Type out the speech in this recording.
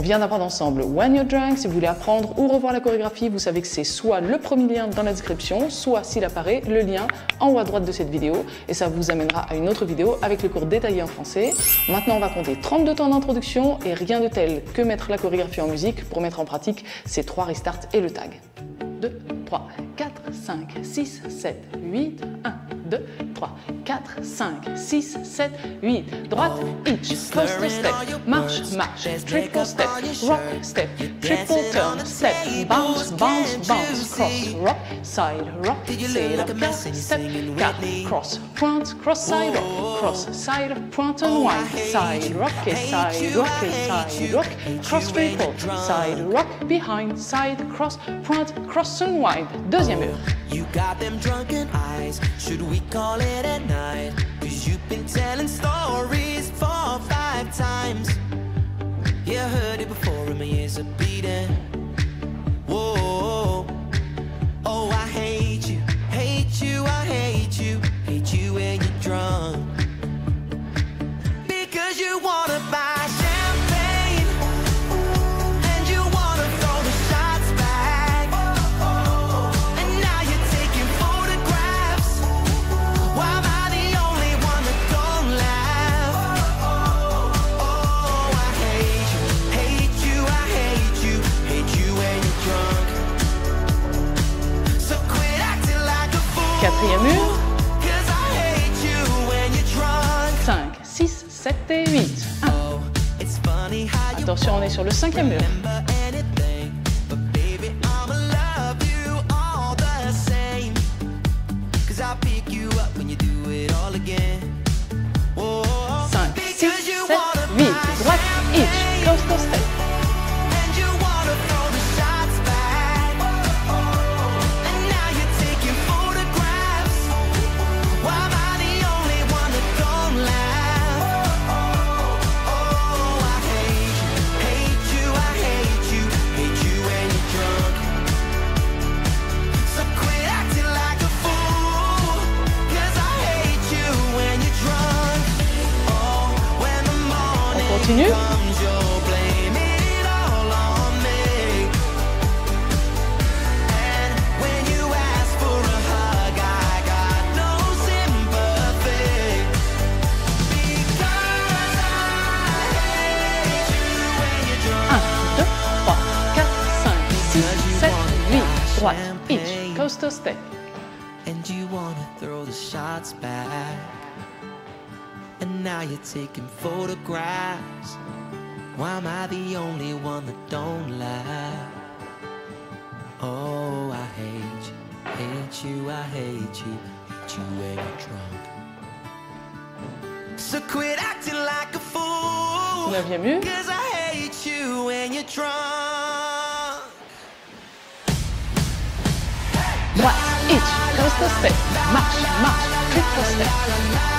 vient d'apprendre ensemble When You're Drunk. Si vous voulez apprendre ou revoir la chorégraphie, vous savez que c'est soit le premier lien dans la description, soit s'il apparaît, le lien en haut à droite de cette vidéo. Et ça vous amènera à une autre vidéo avec le cours détaillé en français. Maintenant, on va compter 32 temps d'introduction et rien de tel que mettre la chorégraphie en musique pour mettre en pratique ces 3 restarts et le tag. 2, 3, 4, 5, 6, 7, 8, 1, 2, 3, 4, 5, 6, 7, 8, droite, each, coaster step, marche, marche, triple step, rock, step, triple turn, step, bounce, bounce, bounce, cross, rock, side, step, 4, cross, pointe, cross, side, pointe, unwind, side, rock, cross, triple, side, rock, behind, side, cross, pointe, cross, unwind, deuxième mur. You got them drunken eyes, should we call it a night? 'Cause you've been telling stories 4 or 5 times. Yeah, I heard it before and my ears are bleeding. Whoa, oh, I hate you, hate you, I hate you, hate you when you're drunk. Because you wanna buy champagne and you wanna throw the shots back. And now you're taking photographs. Why am I the only one that don't laugh? Oh, I hate you, hate you, I hate you, hate you when you're drunk. So quit acting like a fool. Quatrième mur. 'Cause I hate you when you're drunk. 5, 6, 7 et 8. 1. Oh, it's funny how you Attention, on est sur le 5e mur. remember anything, but baby, I'ma love you all the same. 'Cause I'll pick you up when you do it all again. Whoa, 5, 6, because you 7, wanna 8, buy droite, each, champagne coaster step. and you wanna throw the shots back. And now you're taking photographs. Why am I the only one that don't laugh? Oh, I hate you, I hate you, hate you when you're drunk. So quit acting like a fool, 'cause I hate you when you're drunk. Oh, when the morning continue. comes, you'll blame it all on me. And when you ask for a hug, I got no sympathy. Because I hate you when you're drunk. 1, 2, 3, 4, 5, 6, 7, 8, droite, each, coaster step. And you wanna throw the shots back. And now you're taking photographs. Why am I the only one that don't laugh? Oh, I hate you, hate you, I hate you, hate you when you're drunk. So quit acting like a fool, 9e mur. 'cause I hate you when you're drunk. Droite, each, coaster step. Marche, marche, triple step.